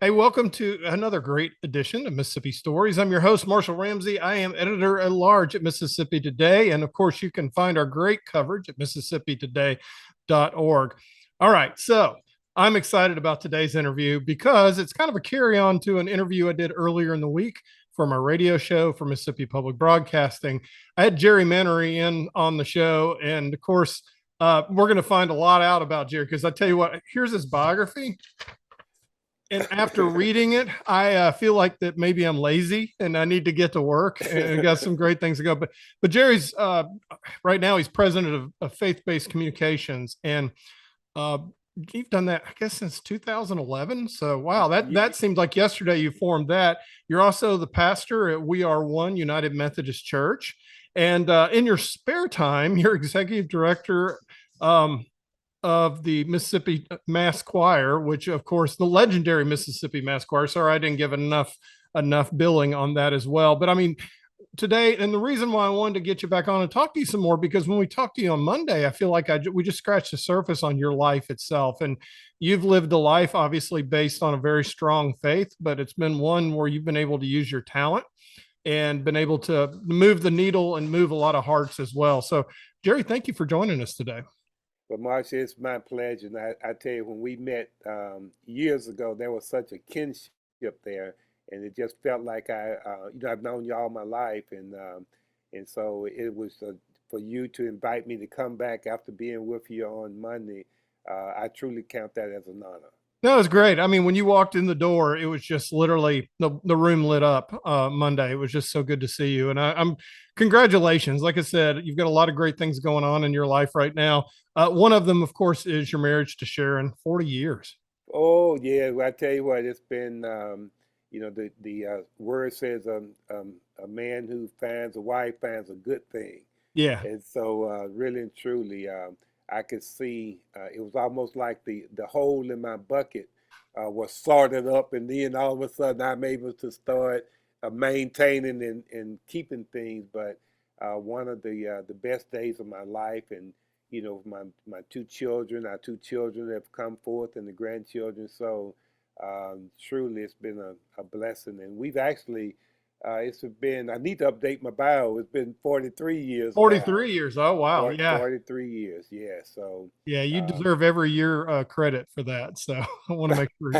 Hey, welcome to another great edition of Mississippi Stories. I'm your host, Marshall Ramsey. I am editor at large at Mississippi Today. And of course, you can find our great coverage at MississippiToday.org. All right. So I'm excited about today's interview because it's kind of a carry on to an interview I did earlier in the week for my radio show for Mississippi Public Broadcasting. I had Jerry Mannery in on the show. And of course, we're going to find a lot out about Jerry because I tell you what, here's his biography. And after reading it, I feel like that maybe I'm lazy and I need to get to work and got some great things to go. But Jerry's right now he's president of faith-based communications, and uh, you've done that I guess since 2011. So wow, that seems like yesterday you formed that. You're also the pastor at We Are One United Methodist Church, and in your spare time, you're executive director. Of the Mississippi Mass Choir, which of course the legendary Mississippi Mass Choir. Sorry, I didn't give enough billing on that as well. But I mean, today, and the reason why I wanted to get you back on and talk to you some more, because when we talked to you on Monday, I feel like we just scratched the surface on your life itself. And you've lived a life obviously based on a very strong faith, but it's been one where you've been able to use your talent and been able to move the needle and move a lot of hearts as well. So, Jerry, thank you for joining us today. But Marcia, it's my pleasure. And I tell you, when we met years ago, there was such a kinship there, and it just felt like I've known you all my life, and so it was for you to invite me to come back after being with you on Monday. I truly count that as an honor. That was great. I mean, when you walked in the door, it was just literally the room lit up Monday. It was just so good to see you. And I'm congratulations. Like I said, you've got a lot of great things going on in your life right now. One of them, of course, is your marriage to Sharon, 40 years. Oh yeah, well, I tell you what, it's been the word says a man who finds a wife finds a good thing. Yeah. And so, really and truly, I could see it was almost like the hole in my bucket was sorted up, and then all of a sudden I'm able to start maintaining and keeping things. But one of the best days of my life, and my our two children have come forth, and the grandchildren. So truly, it's been a blessing, and we've actually. It's been, I need to update my bio. It's been 43 years now. 43 years. Oh, wow. Yeah. 43 years, yeah. So, Yeah. You um, deserve every year credit for that. So I want to make sure.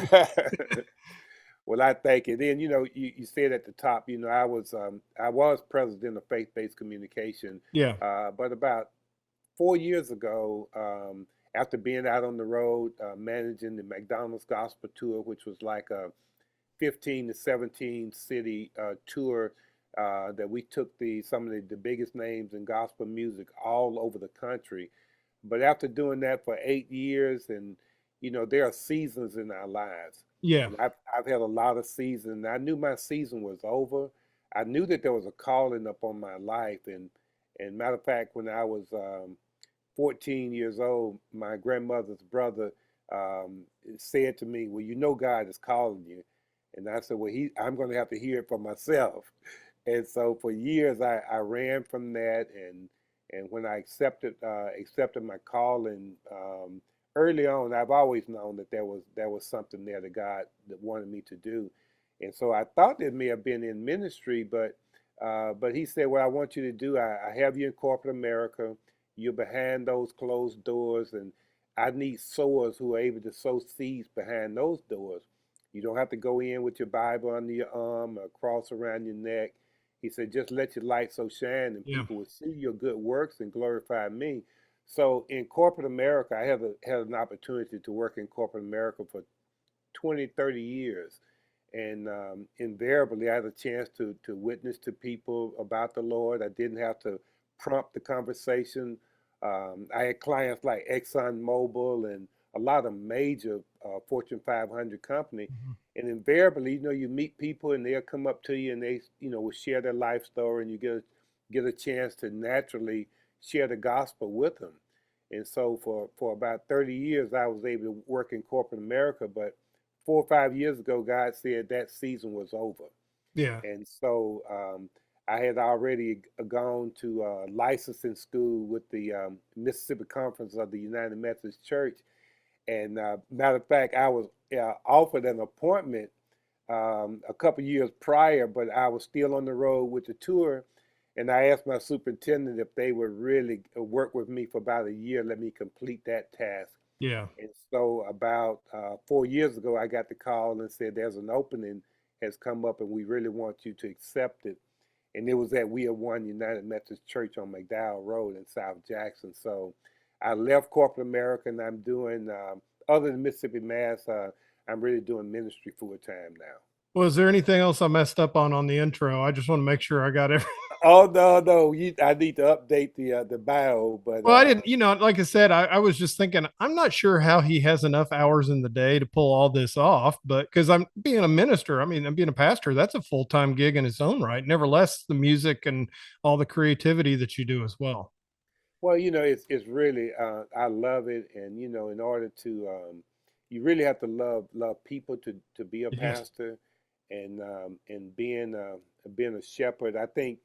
well, I thank you. Then, you said at the top, I was president of faith-based communication, Yeah. but about 4 years ago, after being out on the road, managing the McDonald's Gospel Tour, which was like a 15 to 17 city tour that we took some of the biggest names in gospel music all over the country. But after doing that for 8 years, and there are seasons in our lives, Yeah. and I've had a lot of seasons. I knew my season was over. I knew that there was a calling up on my life, and matter of fact, when I was 14 years old, my grandmother's brother said to me, "Well, God is calling you." And I said, "Well, I'm going to have to hear it for myself." And so for years, I ran from that, and when I accepted my calling early on, I've always known that there was something there that God that wanted me to do, and so I thought it may have been in ministry, but He said, "What I want you to do, I have you in corporate America. You're behind those closed doors, and I need sowers who are able to sow seeds behind those doors. You don't have to go in with your Bible under your arm or cross around your neck." He said, "Just let your light so shine, and Yeah. people will see your good works and glorify me." So in corporate America, I had an opportunity to work in corporate America for 20, 30 years. And invariably, I had a chance to witness to people about the Lord. I didn't have to prompt the conversation. I had clients like ExxonMobil and a lot of major Fortune 500 company. Mhm. And invariably, you meet people and they'll come up to you and they, will share their life story, and you get a chance to naturally share the gospel with them. And so for about 30 years, I was able to work in corporate America. But 4 or 5 years ago, God said that season was over. Yeah. And so I had already gone to licensing school with the Mississippi Conference of the United Methodist Church. And matter of fact, I was offered an appointment a couple years prior, but I was still on the road with the tour. And I asked my superintendent if they would really work with me for about a year, let me complete that task. Yeah. And so about 4 years ago, I got the call and said, there's an opening has come up and we really want you to accept it. And it was at We Are One United Methodist Church on McDowell Road in South Jackson. So I left corporate America and I'm doing, other than Mississippi Mass, I'm really doing ministry full time now. Well, is there anything else I messed up on the intro? I just want to make sure I got everything. Oh no, no, I need to update the bio, but Well, I didn't, like I said, I was just thinking, I'm not sure how he has enough hours in the day to pull all this off, but because I'm being a minister, I mean, I'm being a pastor, that's a full-time gig in its own right. Nevertheless, the music and all the creativity that you do as well. well, it's really I love it, and in order to you really have to love people to be a Yes. pastor, and being a shepherd. I think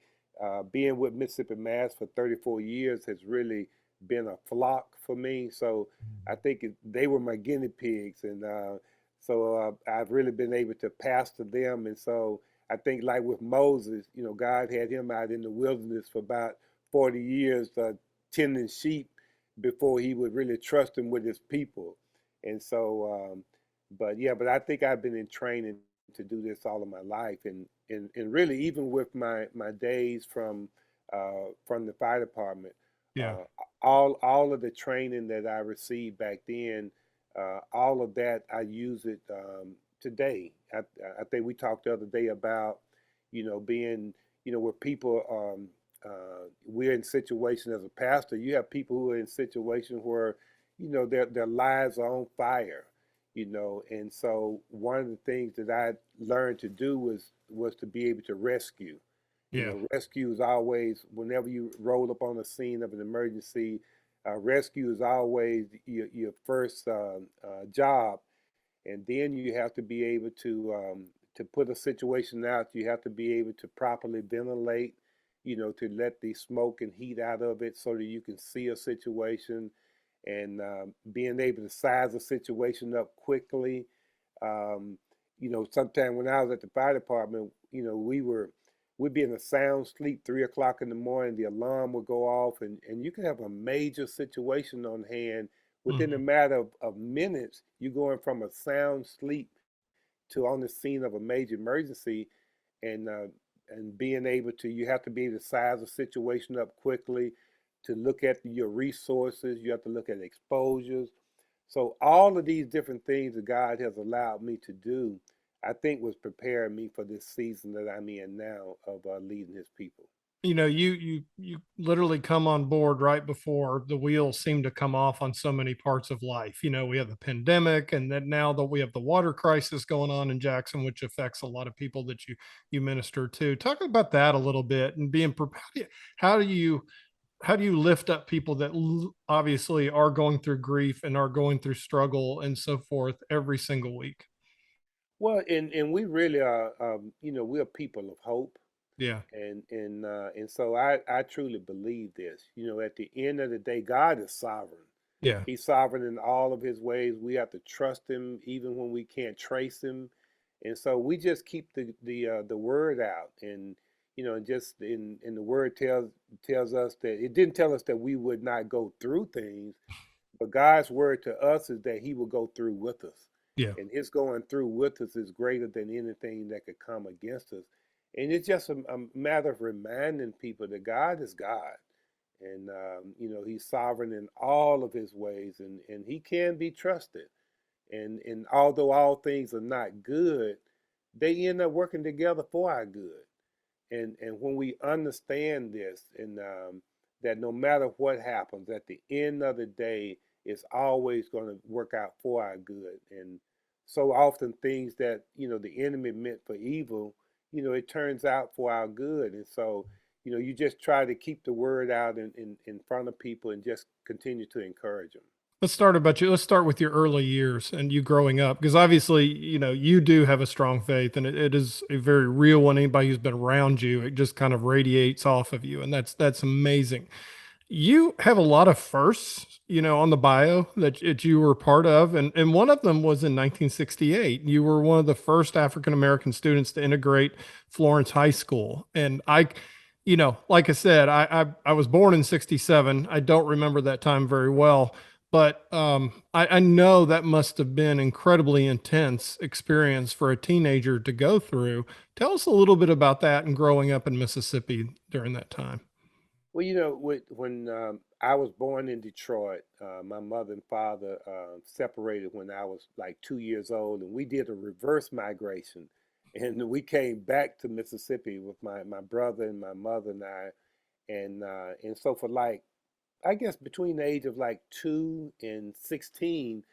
being with Mississippi Mass for 34 years has really been a flock for me. So I think they were my guinea pigs, and so I've really been able to pastor them. And so I think, like with Moses, God had him out in the wilderness for about 40 years tending sheep before he would really trust him with his people. And so, but yeah, but I think I've been in training to do this all of my life, and really even with my days from the fire department, Yeah. uh, all of the training that I received back then, all of that I use it today. I think we talked the other day about being where people we're in situations as a pastor. You have people who are in situations where their lives are on fire, and so one of the things that I learned to do was to be able to rescue. Yeah. Rescue is always, whenever you roll up on the scene of an emergency, rescue is always your first job, and then you have to be able to put a situation out. You have to be able to properly ventilate, to let the smoke and heat out of it so that you can see a situation, and being able to size a situation up quickly. Sometime when I was at the fire department, we'd be in a sound sleep, 3 o'clock in the morning, the alarm would go off, and you can have a major situation on hand within a Mhm. matter of minutes. You're going from a sound sleep to on the scene of a major emergency, and being able to, you have to be able to size a situation up quickly, to look at your resources. You have to look at exposures. So all of these different things that God has allowed me to do, I think was preparing me for this season that I'm in now of leading His people. You literally come on board right before the wheels seem to come off on so many parts of life. We have the pandemic, and then now that we have the water crisis going on in Jackson, which affects a lot of people that you minister to. Talk about that a little bit, and being prepared. How do you how do you lift up people that obviously are going through grief and are going through struggle and so forth every single week? Well, and we really are, we're people of hope. Yeah. And so I truly believe this. At the end of the day, God is sovereign. Yeah. He's sovereign in all of His ways. We have to trust Him even when we can't trace Him. And so we just keep the word out, and just in the word tells us that it didn't tell us that we would not go through things, but God's word to us is that He will go through with us. Yeah. And His going through with us is greater than anything that could come against us. And it's just a matter of reminding people that God is God. And, He's sovereign in all of His ways, and He can be trusted. And although all things are not good, they end up working together for our good. And when we understand this, and that no matter what happens, at the end of the day, it's always going to work out for our good. And so often things that the enemy meant for evil, it turns out for our good. And so you just try to keep the word out in front of people and just continue to encourage them. Let's start about you. Let's start with your early years and you growing up, because obviously, you do have a strong faith, and it is a very real one. Anybody who's been around you, it just kind of radiates off of you, and that's amazing. You have a lot of firsts, on the bio that you were part of, and one of them was in 1968. You were one of the first African American students to integrate Florence High School, and like I said, I was born in '67. I don't remember that time very well, but I know that must have been incredibly intense experience for a teenager to go through. Tell us a little bit about that and growing up in Mississippi during that time. Well, when I was born in Detroit, my mother and father separated when I was like 2 years old, and we did a reverse migration. And we came back to Mississippi with my brother and my mother and I. And so for like, I guess between the age of like 2 and 16,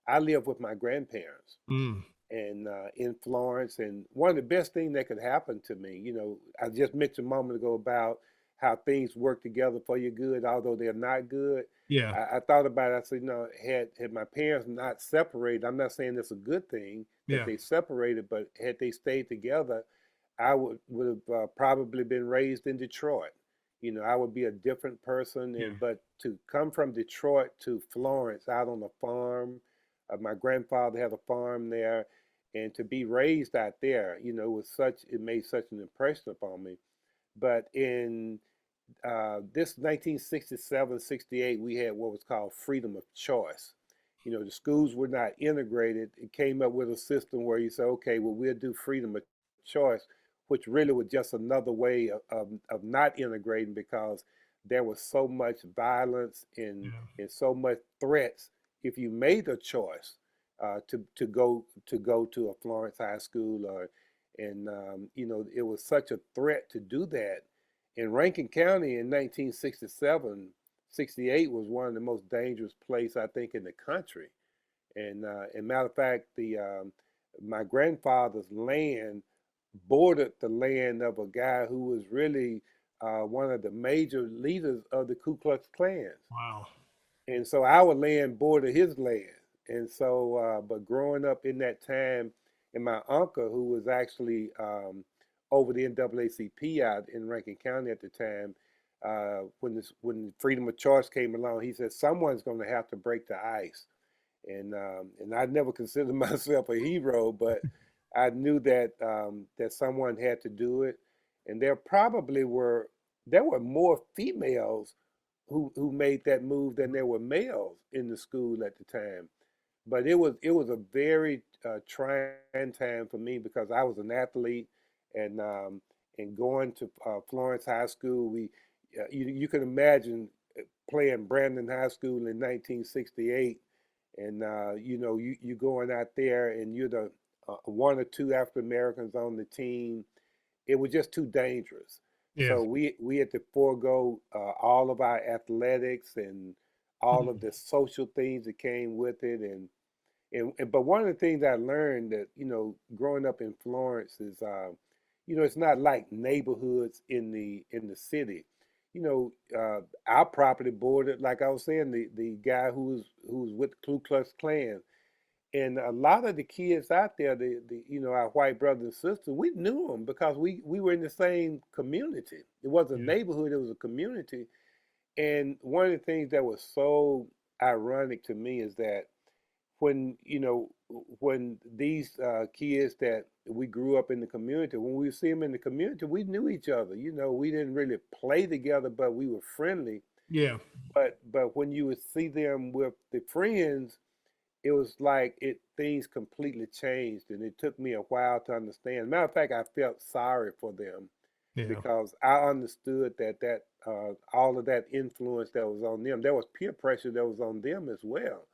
I lived with my grandparents Mm, and in Florence. And one of the best things that could happen to me, I just mentioned a moment ago about how things work together for your good, although they're not good. yeah, I thought about it. I said, had my parents not separated, I'm not saying it's a good thing that yeah, they separated, but had they stayed together, I would have probably been raised in Detroit. I would be a different person. yeah. But to come from Detroit to Florence out on a farm, my grandfather had a farm there, and to be raised out there, it made such an impression upon me. But in this 1967, 68, we had what was called freedom of choice. The schools were not integrated. It came up with a system where you say, okay, well, we'll do freedom of choice, which really was just another way of not integrating, because there was so much violence Yeah. and so much threats if you made a choice to go to a Florence High School. It was such a threat to do that. In Rankin County in 1967, 68 was one of the most dangerous places, I think, in the country. And matter of fact, the my grandfather's land bordered the land of a guy who was really one of the major leaders of the Ku Klux Klan. Wow. And so our land bordered his land. And so, but growing up in that time, and my uncle, who was actually over the NAACP out in Rankin County at the time, when freedom of choice came along, he said someone's going to have to break the ice. And I never considered myself a hero, but I knew that someone had to do it. And there were more females who made that move than there were males in the school at the time. But it was a very trying time for me, because I was an athlete, and going to Florence High School. You can imagine playing Brandon High School in 1968, and you going out there and you're the one or two African Americans on the team. It was just too dangerous. Yeah. So we had to forego all of our athletics and all of Mm, the social things that came with it. But one of the things I learned, that growing up in Florence, is it's not like neighborhoods in the city. Our property bordered, like I was saying, the guy who's with the Ku Klux Klan. And a lot of the kids out there, our white brothers and sisters, we knew them because we were in the same community. It wasn't a yeah. neighborhood; it was a community. And one of the things that was so ironic to me is that when these kids that we grew up in the community, when we see them in the community, we knew each other. We didn't really play together, but we were friendly. Yeah. But when you would see them with the friends, it was like things completely changed, and it took me a while to understand. Matter of fact, I felt sorry for them, Yeah. because I understood that all of that influence that was on them, there was peer pressure that was on them as well.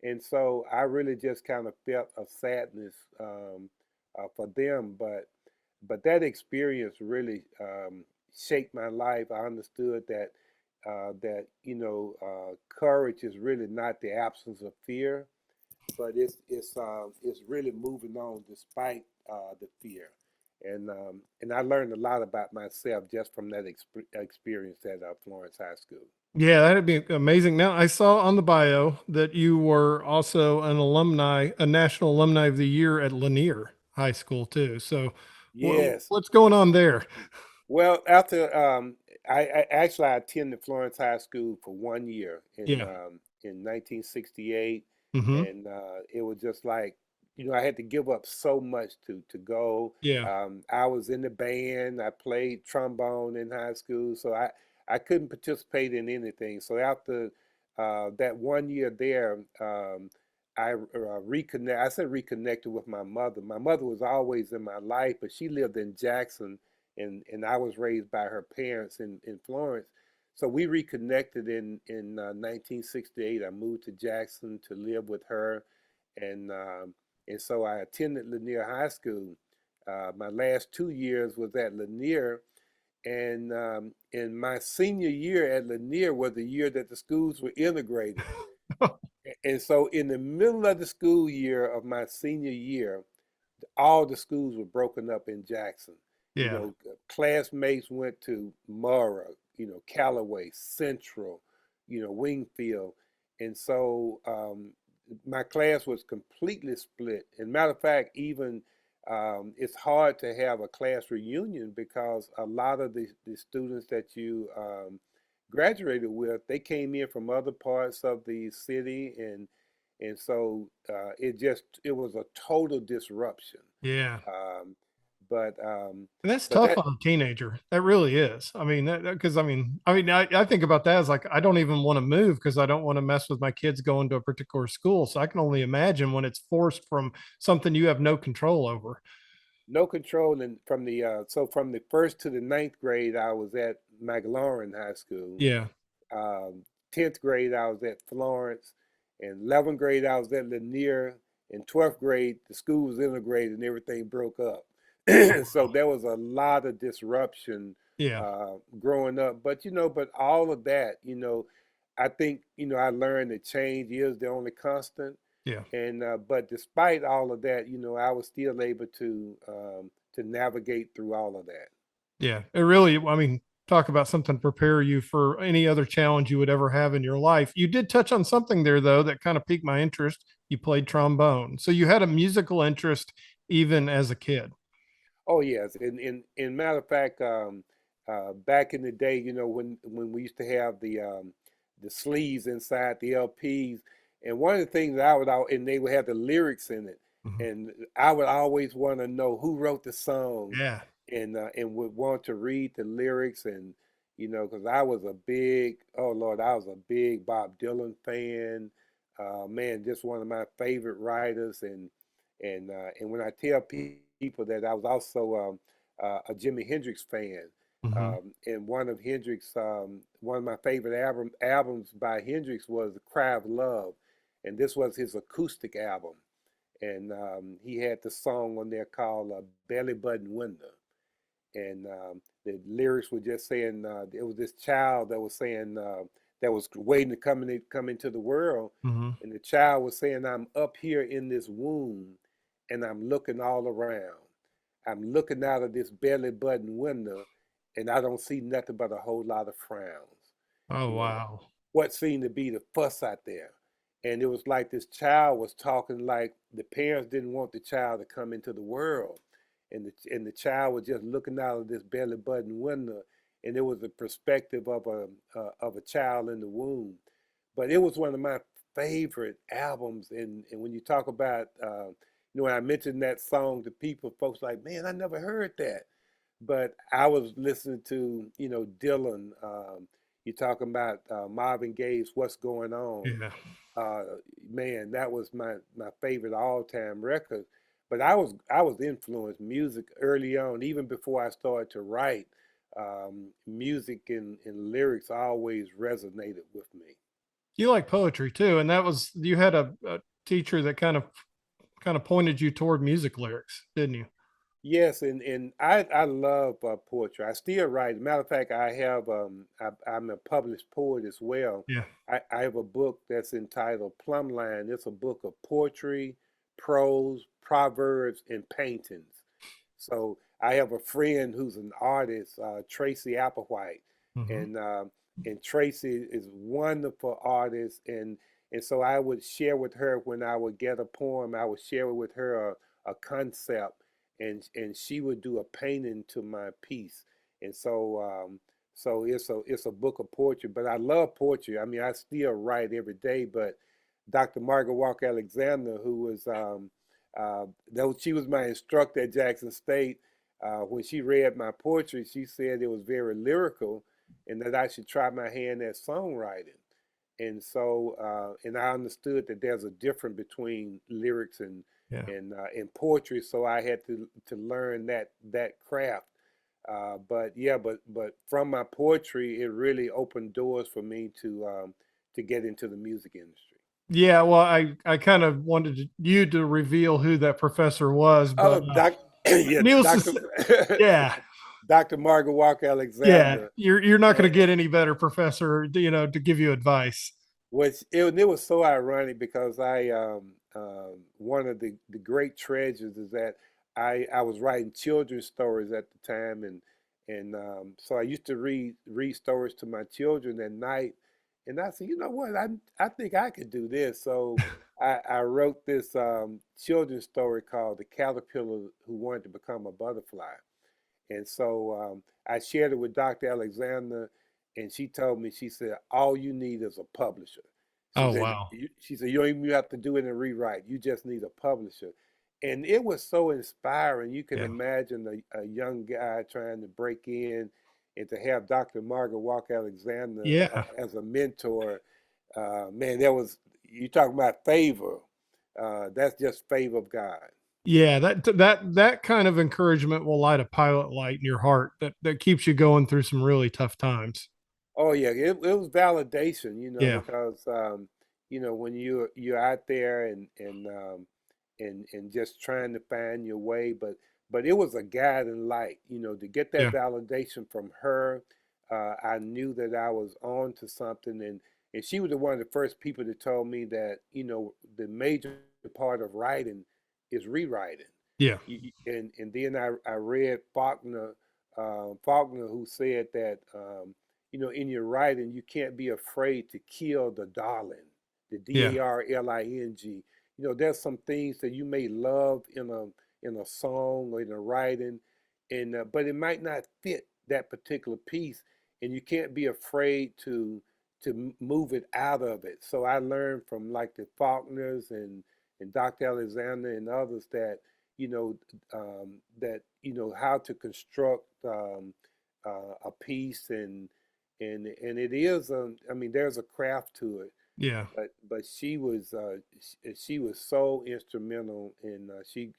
And so I really just kind of felt a sadness for them. But that experience really shaped my life. I understood that courage is really not the absence of fear, but it's really moving on despite the fear. And I learned a lot about myself just from that experience at Florence High School. Yeah, that'd be amazing. Now, I saw on the bio that you were also an alumni, a National Alumni of the Year at Lanier High School too. So, Yes. what's going on there? Well, after I attended Florence High School for 1 year Yeah. in 1968, Hmm. and it was just like, I had to give up so much to go. Yeah. I was in the band. I played trombone in high school, so I couldn't participate in anything. So after that 1 year there, I reconnect. I said reconnected with my mother. My mother was always in my life, but she lived in Jackson, and I was raised by her parents in Florence. So we reconnected in 1968. I moved to Jackson to live with her, and so I attended Lanier High School. My last 2 years was at Lanier, and in my senior year at Lanier was the year that the schools were integrated. And so in the middle of the school year of my senior year, all the schools were broken up in Jackson. Yeah. Classmates went to Murrah, Callaway, Central, Wingfield. And so my class was completely split. And matter of fact, even it's hard to have a class reunion because a lot of the students that you graduated with, they came in from other parts of the city, and so it was a total disruption. Yeah. Um, but And that's but tough that on a teenager. That really is. I mean, because I think about that as like, I don't even want to move because I don't want to mess with my kids going to a particular school. So I can only imagine when it's forced from something you have no control over. No control. And from the first to the ninth grade, I was at McLaurin High School. Yeah. 10th grade, I was at Florence. In 11th grade, I was at Lanier. In 12th grade, the school was integrated and everything broke up. So there was a lot of disruption Yeah. growing up. But all of that, I think, I learned that change is the only constant. Yeah. And but despite all of that, I was still able to navigate through all of that. Yeah. It really, I mean, talk about something to prepare you for any other challenge you would ever have in your life. You did touch on something there, though, that kind of piqued my interest. You played trombone. So you had a musical interest even as a kid. Oh yes, and matter of fact, back in the day, when we used to have the sleeves inside the LPs, and one of the things that and they would have the lyrics in it, Mhm. and I would always want to know who wrote the song, Yeah. and would want to read the lyrics, and because I was a big, oh Lord, I was a big Bob Dylan fan, man, just one of my favorite writers, and when I tell people that I was also a Jimi Hendrix fan, Hmm. and one of my favorite albums by Hendrix was "The Cry of Love," and this was his acoustic album, and he had the song on there called "Belly Button Window," and the lyrics were just saying it was this child that was saying that was waiting to come into the world, Hmm. and the child was saying, "I'm up here in this womb, and I'm looking all around. I'm looking out of this belly button window, and I don't see nothing but a whole lot of frowns. Oh, You know, wow. what seemed to be the fuss out there." And it was like this child was talking like the parents didn't want the child to come into the world. And the child was just looking out of this belly button window, and it was the perspective of a child in the womb. But it was one of my favorite albums. And when you talk about, when I mentioned that song to people, folks like, man, I never heard that. But I was listening to, Dylan. You talking about Marvin Gaye's "What's Going On." Yeah. Uh, Man, that was my favorite all time record. But I was influenced music early on, even before I started to write. Music and lyrics always resonated with me. You like poetry too. And that was, you had a teacher that kind of pointed you toward music lyrics, didn't you? Yes, and I love poetry. I still write. Matter of fact, I'm a published poet as well. Yeah. I have a book that's entitled Plumline. It's a book of poetry, prose, proverbs, and paintings. So I have a friend who's an artist, Tracy Applewhite, Hmm. and uh, and Tracy is a wonderful artist, and so I would share with her when I would get a poem. I would share with her a concept, and she would do a painting to my piece. And So it's a book of poetry. But I love poetry. I mean, I still write every day. But Dr. Margaret Walker Alexander, who was though she was my instructor at Jackson State, when she read my poetry, she said it was very lyrical, and that I should try my hand at songwriting. And I understood that there's a difference between lyrics Yeah. and poetry, so I had to learn that craft. But yeah, but from my poetry, it really opened doors for me to get into the music industry. Yeah, well, I kind of wanted you to reveal who that professor was, Oh, but yeah, needless to Doctor say, yeah, Dr. Margaret Walker yeah, Alexander. you're not going And to get any better professor, to give you advice. which it was so ironic because one of the great treasures is that I was writing children's stories at the time, and so I used to read stories to my children at night, and I said, you know what, I think I could do this. So I wrote this children's story called The Caterpillar Who Wanted to Become a Butterfly. And so I shared it with Dr. Alexander, and she told me, she said, all you need is a publisher. She Oh said, wow, you don't even have to do it in a rewrite. You just need a publisher. And it was so inspiring. You can yeah, imagine a young guy trying to break in, and to have Dr. Margaret Walker Alexander yeah, as a mentor. Man, you talking about favor. That's just favor of God. yeah. That kind of encouragement will light a pilot light in your heart that keeps you going through some really tough times. Oh yeah, it was validation, Yeah, because when you're out there and just trying to find your way, but it was a guiding light, to get that yeah, validation from her. I knew that I was on to something, and she was one of the first people that told me that the major part of writing is rewriting. yeah, And then I read Faulkner, who said that in your writing you can't be afraid to kill the darling, the yeah, Darling. There's some things that you may love in a song or in a writing, and but it might not fit that particular piece, and you can't be afraid to move it out of it. So I learned from like the Faulkners and Dr. Alexander and others that you know how to construct a piece, and it is I mean, there's a craft to it, yeah. but she was so instrumental, and she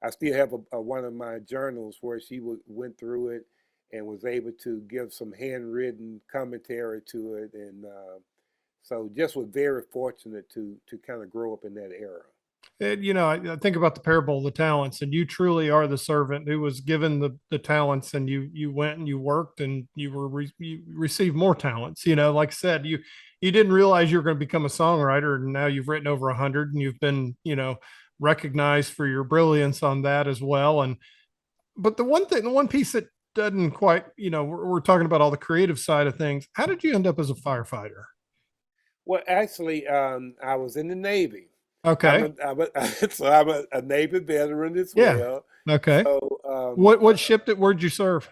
I still have one of my journals where she went through it and was able to give some handwritten commentary to it, and so just was very fortunate to kind of grow up in that era. And, I think about the parable of the talents, and you truly are the servant who was given the talents, and you went and you worked, and you received more talents. Like I said, you didn't realize you were going to become a songwriter, and now you've written over 100, and you've been recognized for your brilliance on that as well. And but the one piece that doesn't quite, we're talking about all the creative side of things. How did you end up as a firefighter? Well, actually, I was in the Navy. Okay, So I'm a Navy veteran as yeah, well. okay. So What ship where'd you serve?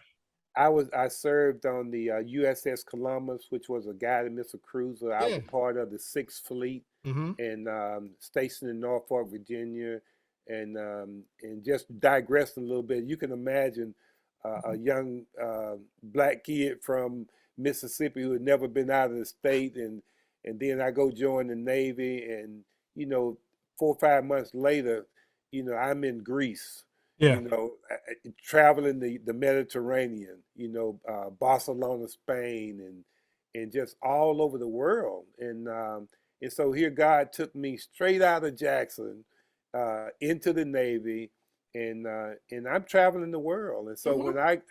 I served on the USS Columbus, which was a guided missile cruiser. I was Yeah. a part of the Sixth Fleet, Mm-hmm. and stationed in Norfolk, Virginia, and just digressing a little bit. You can imagine a young black kid from Mississippi who had never been out of the state, and then I go join the Navy, and you know, 4 or 5 months later, I'm in Greece, Yeah. traveling the Mediterranean, Barcelona, Spain, and just all over the world. And so here God took me straight out of Jackson into the Navy, and I'm traveling the world. And so Mhm. when I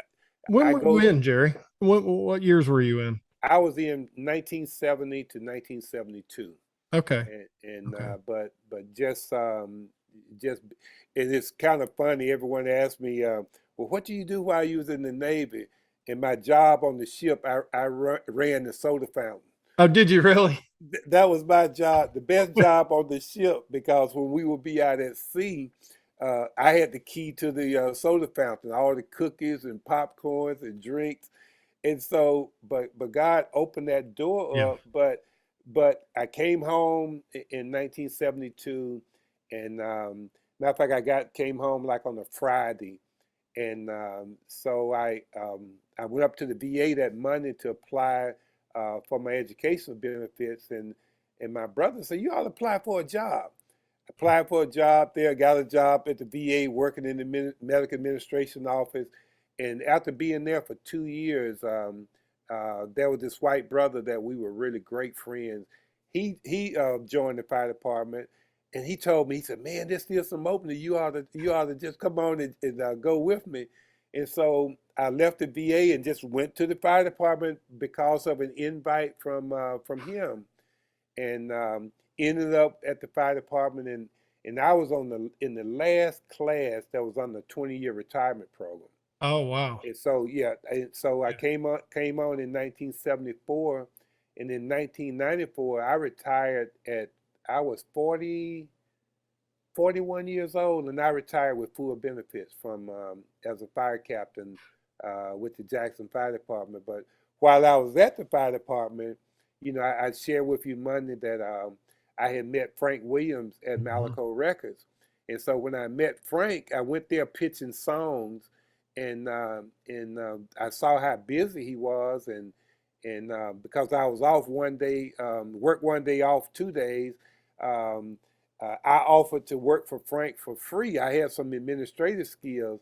When I were you go, in, Jerry? What years were you in? I was in 1970 to 1972. Okay. And Okay. but just and it's kind of funny. Everyone asks me, well, what do you do while you was in the Navy? And my job on the ship, I ran the soda fountain. Oh, did you really? That was my job, the best job on the ship, because when we would be out at sea, I had the key to the soda fountain, all the cookies and popcorns and drinks. And so, but God opened that Yeah. door up. But I came home in 1972, and matter of fact, came home like on a Friday, and I went up to the VA that Monday to apply for my educational benefits, and my brother said, "You ought to apply for a job." Applied for a job there, got a job at the VA working in the medical administration office. And after being there for 2 years, there was this white brother that we were really great friends. He joined the fire department, and he told me, he said, "Man, there's still some opening. You ought to just come on and go with me." And so I left the VA and just went to the fire department because of an invite from him, and ended up at the fire department, and I was in the last class that was on the 20-year retirement program. Oh, wow. And so yeah, and so I Yeah. came on in 1974, and in 1994 I retired at I was 41 years old, and I retired with full benefits from as a fire captain with the Jackson Fire Department. But while I was at the fire department, I shared with you Monday that I had met Frank Williams at Mhm. Malaco Records, and so when I met Frank, I went there pitching songs, and I saw how busy he was, and because I was off one day, work one day, off 2 days. Um, I offered to work for Frank for free. I had some administrative skills.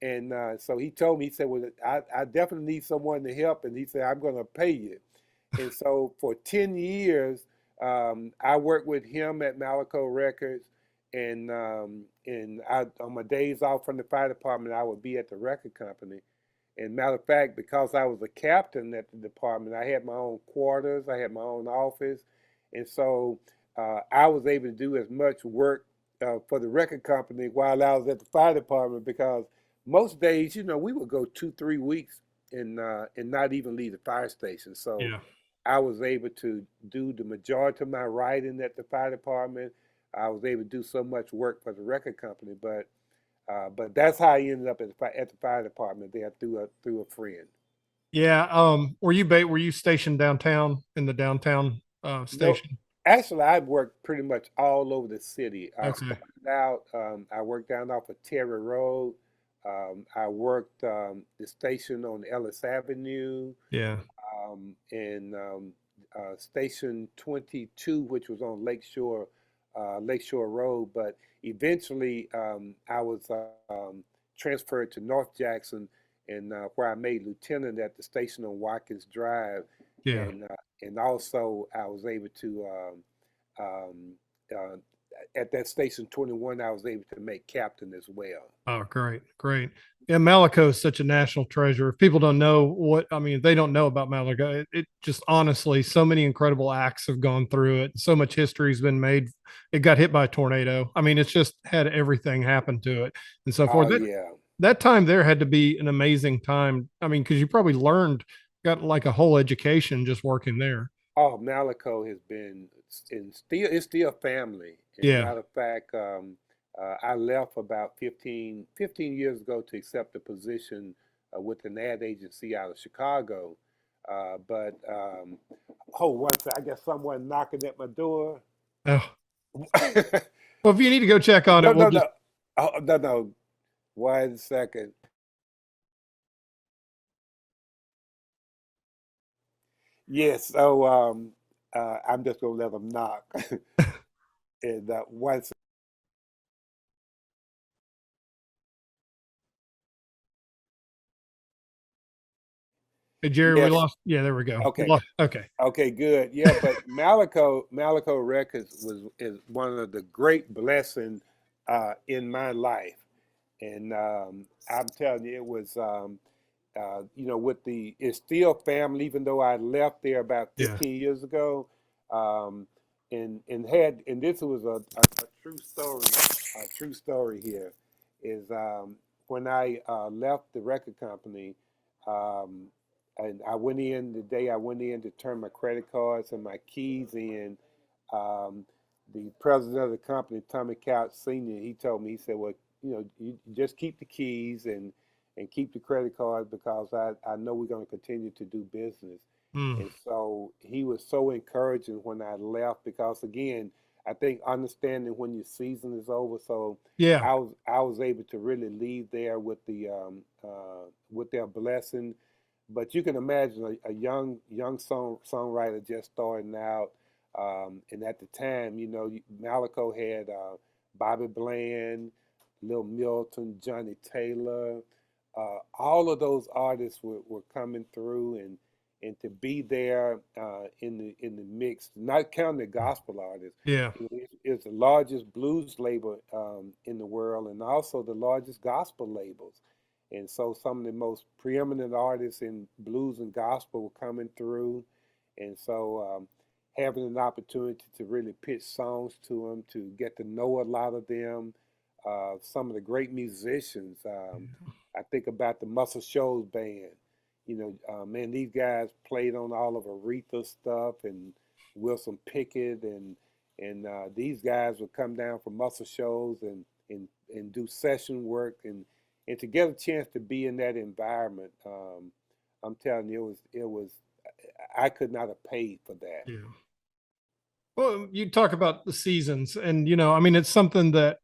And so he told me, he said, "Well, I definitely need someone to help." And he said, "I'm going to pay you." And so for 10 years, I worked with him at Malaco Records. And on my days off from the fire department, I would be at the record company. And matter of fact, because I was a captain at the department, I had my own quarters, I had my own office, and so I was able to do as much work for the record company while I was at the fire department, because most days, we would go 2, 3 weeks and not even leave the fire station. So Yeah. I was able to do the majority of my writing at the fire department. I was able to do so much work for the record company, but that's how I ended up at the fire department there through a friend. Yeah. Were you stationed downtown in the downtown No, station? actually, I worked pretty much all over the city. I Okay. started out, I worked down off of Terry Road. I worked the station on Ellis Avenue, Yeah. and Station 22, which was on Lakeshore Road. But eventually, I was transferred to North Jackson, and where I made lieutenant at the station on Watkins Drive, Yeah. and also I was able to um, uh, at that station 21, I was able to make captain as well. Oh, great, great. Yeah, Malaco is such a national treasure. If people don't know I mean, if they don't know about Malaco, it just honestly, so many incredible acts have gone through it. So much history has been made. It got hit by a tornado. I mean, it's just had everything happen to it and so forth. Oh That yeah. that time there had to be an amazing time. I mean, because you probably got like a whole education just working there. Oh, Malaco has been and still it's still family. And Yeah. matter of fact, I left about 15 years ago to accept a position with an ad agency out of Chicago. But oh, I guess someone knocking at my door. Oh, well, if you need to go check on it, No, we'll no, just. no. Oh, no, no. 1 second. Yes. So I'm just gonna let them knock. And once. Hey, Jerry, we Yes. lost. Yeah, there we go. We Okay. lost. Okay. Okay, good. Yeah, but Malaco Records is one of the great blessings in my life, and I'm telling you, it was with it's still family, even though I left there about Yeah. 15 years ago, um, and this was a true story here is when I left the record company. Um, and I went in the day I went in to turn my credit cards and my keys in. Um, the president of the company, Tommy Couch Sr., he told me, he said, "Well, you just keep the keys, and keep the credit card because I know we're going to continue to do business. Mm. And so he was so encouraging when I left because again, I think understanding when your season is over. So Yeah. I was able to really leave there with their blessing. But you can imagine a young songwriter just starting out, and at the time, Malaco had Bobby Bland, Lil Milton, Johnny Taylor, all of those artists were coming through, and to be there in the mix, not counting the gospel artists, Yeah. it's the largest blues label in the world, and also the largest gospel labels. And so some of the most preeminent artists in blues and gospel were coming through, and so having an opportunity to really pitch songs to them, to get to know a lot of them, some of the great musicians. I think about the Muscle Shoals band. Man, these guys played on all of Aretha stuff and Wilson Pickett, and these guys would come down from Muscle Shoals and do session work and to get a chance to be in that environment. I'm telling you, it was I could not have paid for that. Yeah. Well, you talk about the seasons, and I mean, it's something that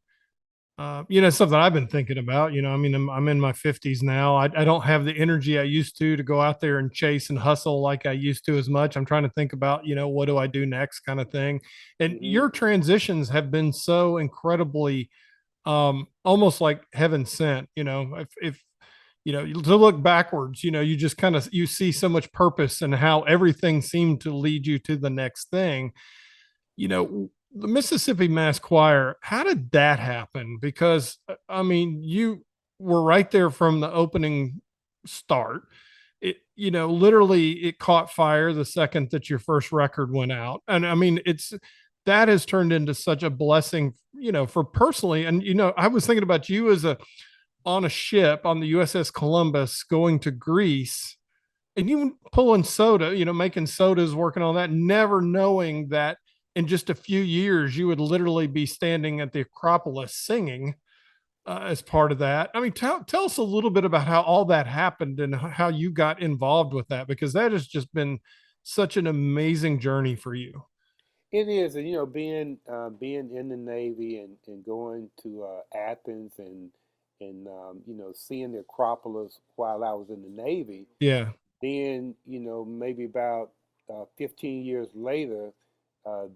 something I've been thinking about. I mean, I'm in my 50s now. I don't have the energy I used to go out there and chase and hustle like I used to as much. I'm trying to think about, what do I do next kind of thing. And Hmm. your transitions have been so incredibly, almost like heaven sent. If to look backwards, you just kind of you see so much purpose and how everything seemed to lead you to the next thing. The Mississippi Mass Choir, how did that happen? Because I mean, you were right there from the opening start. Literally it caught fire the second that your first record went out. And I mean, that has turned into such a blessing, for personally. And I was thinking about you as on a ship on the USS Columbus going to Greece, and you pulling soda, making sodas, working on that, never knowing that in just a few years you would literally be standing at the Acropolis singing as part of that. I mean, tell us a little bit about how all that happened and how you got involved with that, because that has just been such an amazing journey for you. It is, and being in the Navy and going to Athens and seeing the Acropolis while I was in the Navy. Yeah. Then maybe about 15 years later,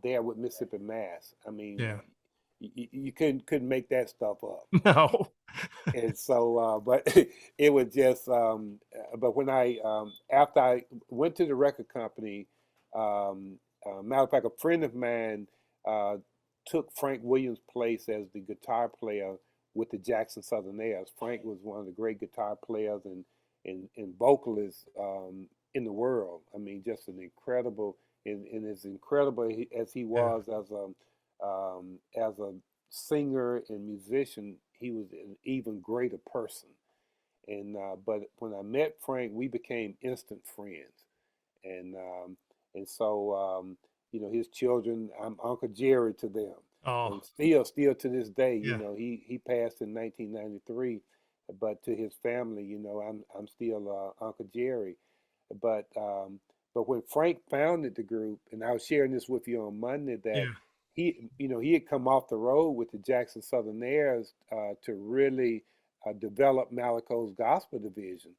there with Mississippi Mass. I mean, Yeah. you couldn't make that stuff up. No. And so, but it was just, but when after I went to the record company, matter of fact, a friend of mine uh, took Frank Williams' place as the guitar player with the Jackson Southerners. Frank was one of the great guitar players and vocalists in the world. I mean, just an incredible, and as incredible as he Yeah. was as a singer and musician, he was an even greater person. And but when I met Frank, we became instant friends, and his children, I'm Uncle Jerry to them, and Oh, still to this day, yeah. he passed in 1993, but to his family, I'm still Uncle Jerry, but um, but when Frank founded the group, and I was sharing this with you on Monday that Yeah. he had come off the road with the Jackson Southerners to really develop Malaco's gospel division.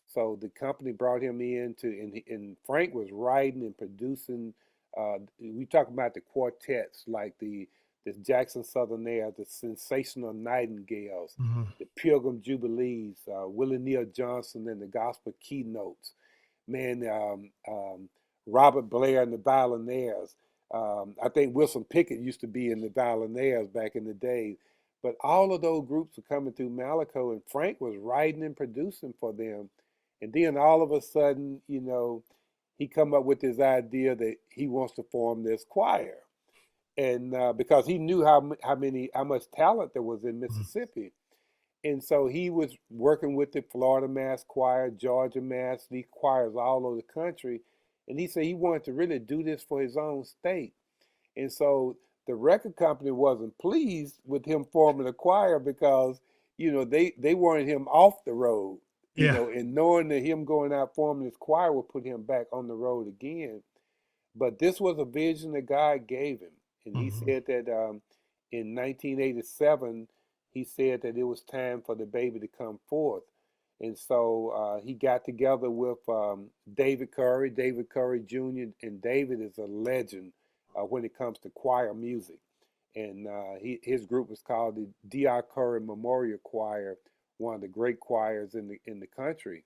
So the company brought him in and Frank was writing and producing. We talk about the quartets like the Jackson Southerners, the Sensational Nightingales, Mhm. the Pilgrim Jubilees, Willie Neal Johnson, and the Gospel Keynotes. Man, Robert Blair and the Violinaires. I think Wilson Pickett used to be in the Violinaires back in the day. But all of those groups were coming through Malaco, and Frank was writing and producing for them. And then all of a sudden, he come up with this idea that he wants to form this choir, and because he knew how much talent there was in Mhm. Mississippi, and so he was working with the Florida Mass Choir, Georgia Mass, these choirs all over the country, and he said he wanted to really do this for his own state. And so the record company wasn't pleased with him forming a choir because, they wanted him off the road. Yeah. And knowing that him going out forming his choir would put him back on the road again. But this was a vision that God gave him. And he Hmm. said that in 1987, he said that it was time for the baby to come forth. And so he got together with David Curry Jr., and David is a legend when it comes to choir music. And his group was called the D.R. Curry Memorial Choir, one of the great choirs in the country.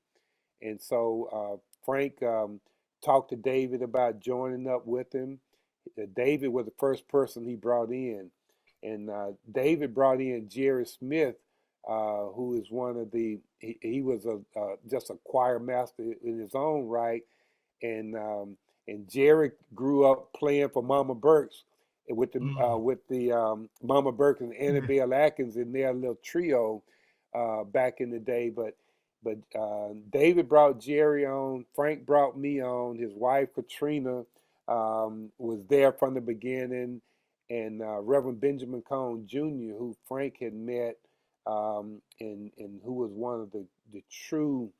And so Frank talked to David about joining up with him. David was the first person he brought in. And David brought in Jerry Smith, who is one of he was just a choir master in his own right. And Jerry grew up playing for Mama Burks with the Mama Burks and Annabelle Atkins in their little trio back in the day. But David brought Jerry on. Frank brought me on. His wife Katrina was there from the beginning, and Reverend Benjamin Cone Jr., who Frank had met, and who was one of the true.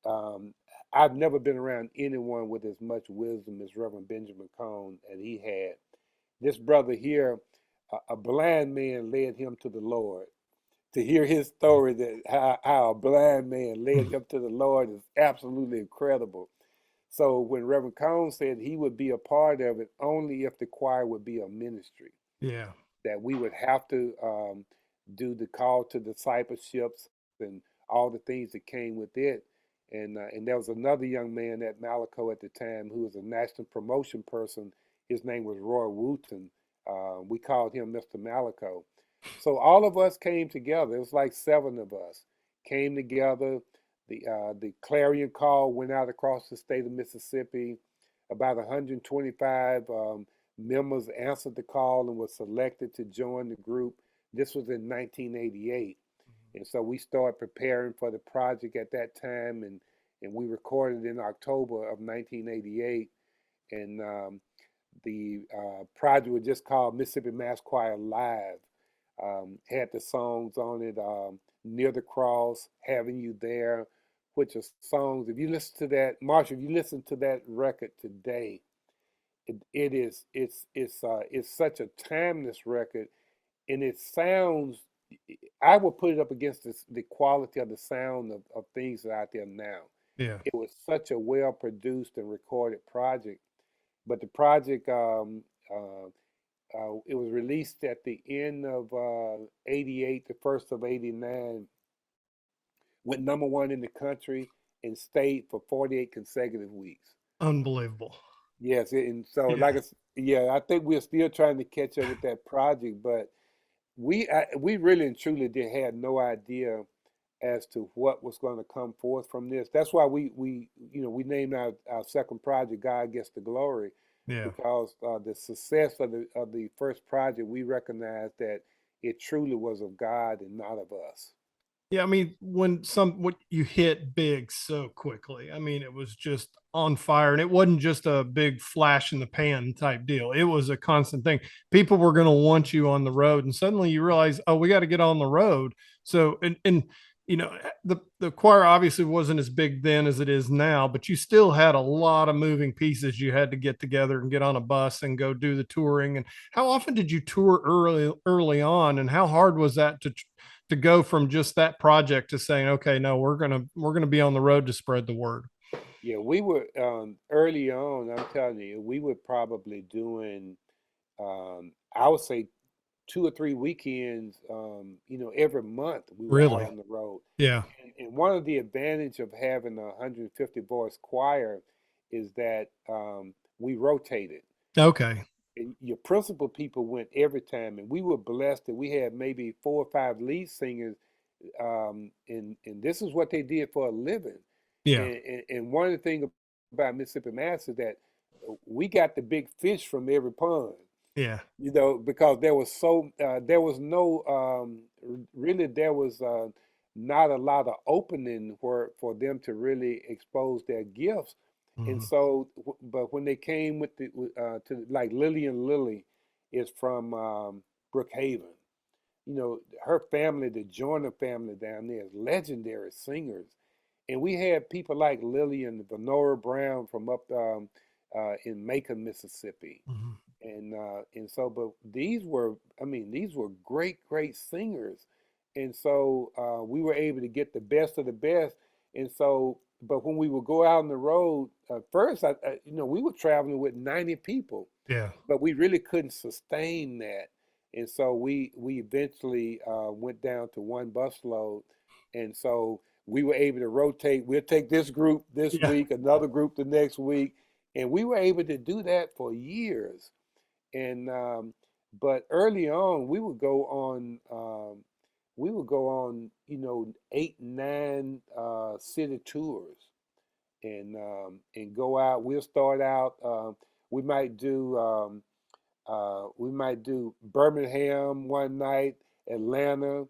Um, I've never been around anyone with as much wisdom as Reverend Benjamin Cone that he had. This brother here, a blind man led him to the Lord. To hear his story, that how a blind man led him to the Lord, is absolutely incredible. So when Reverend Cone said he would be a part of it only if the choir would be a ministry, Yeah. that we would have to do the call to discipleships and all the things that came with it. And there was another young man at Malaco at the time who was a national promotion person. His name was Roy Wooten. We called him Mr. Malaco. So all of us came together. It was like seven of us came together. The clarion call went out across the state of Mississippi. About 125 members answered the call and were selected to join the group. This was in 1988. And so we started preparing for the project at that time, and we recorded in October of 1988. And the project was just called Mississippi Mass Choir Live. Had the songs on it, Near the Cross, Having You There, which are songs. If you listen to that, Marshall, if you listen to that record today, it's such a timeless record, and it sounds. I would put it up against the quality of the sound of things that are out there now. Yeah. It was such a well produced and recorded project, but the project it was released at the end of '88, the first of '89, went number one in the country and stayed for 48 consecutive weeks. Unbelievable. Yes, and so Yeah. yeah, I think we're still trying to catch up with that project, but we really and truly did had no idea as to what was going to come forth from this. That's why we named our second project "God Gets the Glory," Yeah. because the success of the first project, we recognized that it truly was of God and not of us. Yeah, I mean, what you hit big so quickly. I mean, it was just on fire, and it wasn't just a big flash in the pan type deal. It was a constant thing. People were going to want you on the road, and suddenly you realize, oh, we got to get on the road. So, and the choir obviously wasn't as big then as it is now, but you still had a lot of moving pieces you had to get together and get on a bus and go do the touring. And how often did you tour early on, and how hard was that to go from just that project to saying, okay, no, we're gonna be on the road to spread the word? Yeah, we were early on. I'm telling you, we were probably doing, I would say, 2 or 3 weekends. Every month we were out Really? on the road. Yeah. And one of the advantage of having a 150 voice choir is that we rotated. Okay. And your principal people went every time, and we were blessed that we had maybe 4 or 5 lead singers, and this is what they did for a living. Yeah. And one of the things about Mississippi Mass is that we got the big fish from every pond, Yeah. because there was no really there was not a lot of opening for them to really expose their gifts. And Mhm. so, but when they came with to like Lillian Lilly is from Brookhaven. Her family, the Joyner family down there, is legendary singers, And we had people like Lillian Venora Brown from up in Macon, Mississippi. Mhm. And so, but these were, I mean, these were great singers. And so we were able to get the best of the best. And so, but when we would go out on the road, first, we were traveling with 90 people, Yeah. but we really couldn't sustain that. And so we eventually went down to one bus load. And so we were able to rotate. We'll take this group this Yeah. week, another group the next week. And we were able to do that for years. And but early on, we would go on, 8, 9 city tours, and go out. We'll start out. We might do Birmingham one night, Atlanta,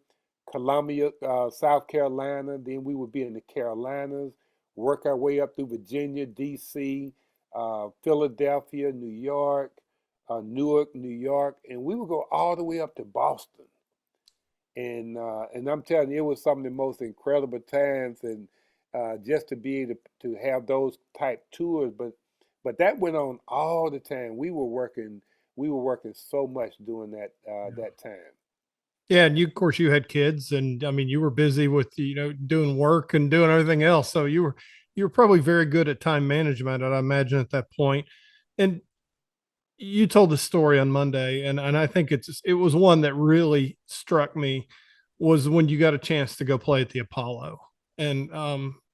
Columbia, South Carolina. Then we would be in the Carolinas, work our way up through Virginia, D.C., Philadelphia, New York, Newark, New York, and we would go all the way up to Boston. And I'm telling you, it was some of the most incredible times, and just to be able to have those type tours. But that went on all the time. We were working so much during that time. Yeah, and of course, you had kids, and I mean, you were busy with doing work and doing everything else. So you were probably very good at time management, I imagine, at that point. And you told the story on Monday, and I think it was one that really struck me, was when you got a chance to go play at the Apollo, and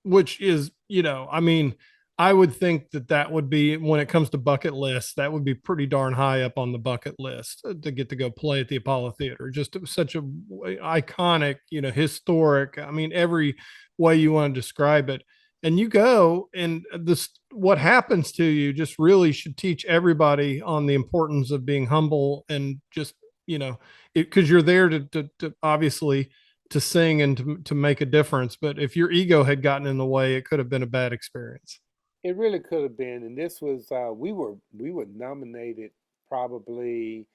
which is, I mean, I would think that would be, when it comes to bucket lists, that would be pretty darn high up on the bucket list, to get to go play at the Apollo Theater. Just such a iconic, historic. I mean, every way you want to describe it. And you go, and this, what happens to you just really should teach everybody on the importance of being humble, and just, because you're there to obviously to sing and to make a difference. But if your ego had gotten in the way, it could have been a bad experience. It really could have been, and this was we were nominated probably.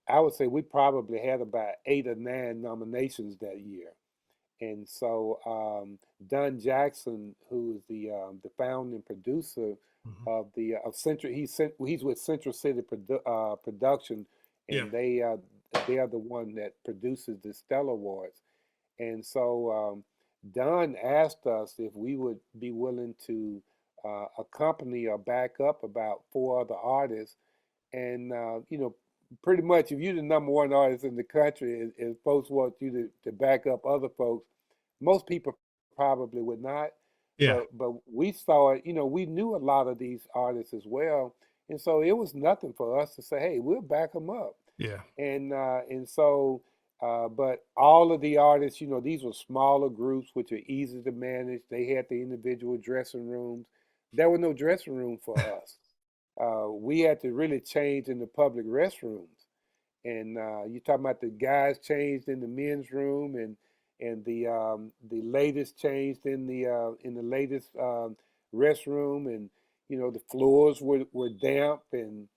I would say we probably had about 8 or 9 nominations that year. And so Don Jackson, who is the founding producer Mhm. of Central, he's with Central City Production, Yeah. and they are the one that produces the Stellar Awards. And so Don asked us if we would be willing to accompany or back up about 4 other artists, and pretty much if you're the number one artist in the country, and folks want you to back up other folks, most people probably would not. Yeah. But we saw it, we knew a lot of these artists as well, and so it was nothing for us to say, hey, we'll back them up. Yeah. And so but all of the artists, these were smaller groups which are easy to manage. They had the individual dressing rooms. There was no dressing room for us. We had to really change in the public restrooms. And you're talking about the guys changed in the men's room, and the ladies changed in the latest restroom, and the floors were damp, and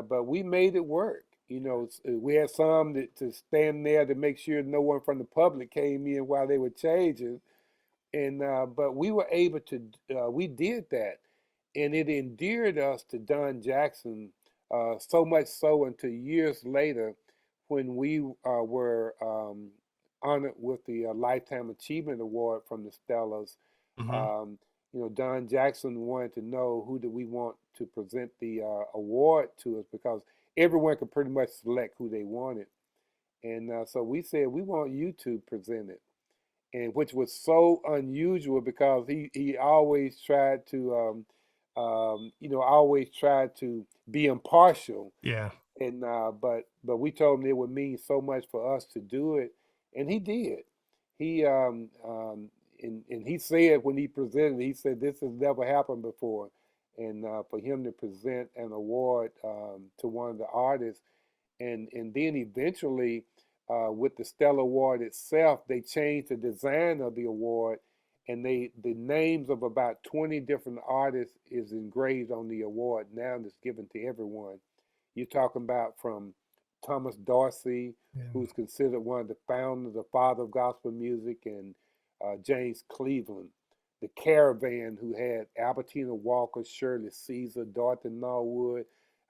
but we made it work. We had some to stand there to make sure no one from the public came in while they were changing, and but we were able to we did that, and it endeared us to Don Jackson, so much so until years later, when we were honored with the Lifetime Achievement Award from the Stellars. Mhm. Um, Don Jackson wanted to know who do we want to present the award to us, because everyone could pretty much select who they wanted, and so we said we want you to present it, and which was so unusual because he always tried to always tried to be impartial, Yeah. and but we told him it would mean so much for us to do it, and he did. He and he said when he presented, he said this has never happened before, and for him to present an award to one of the artists, and then eventually, with the Stellar Award itself, they changed the design of the award, and the names of about 20 different artists is engraved on the award now, and it's given to everyone. You're talking about from Thomas Dorsey, Yeah. who's considered one of the founders, the father of gospel music, and James Cleveland. the Caravan, who had Albertina Walker, Shirley Caesar, Dorothy Norwood,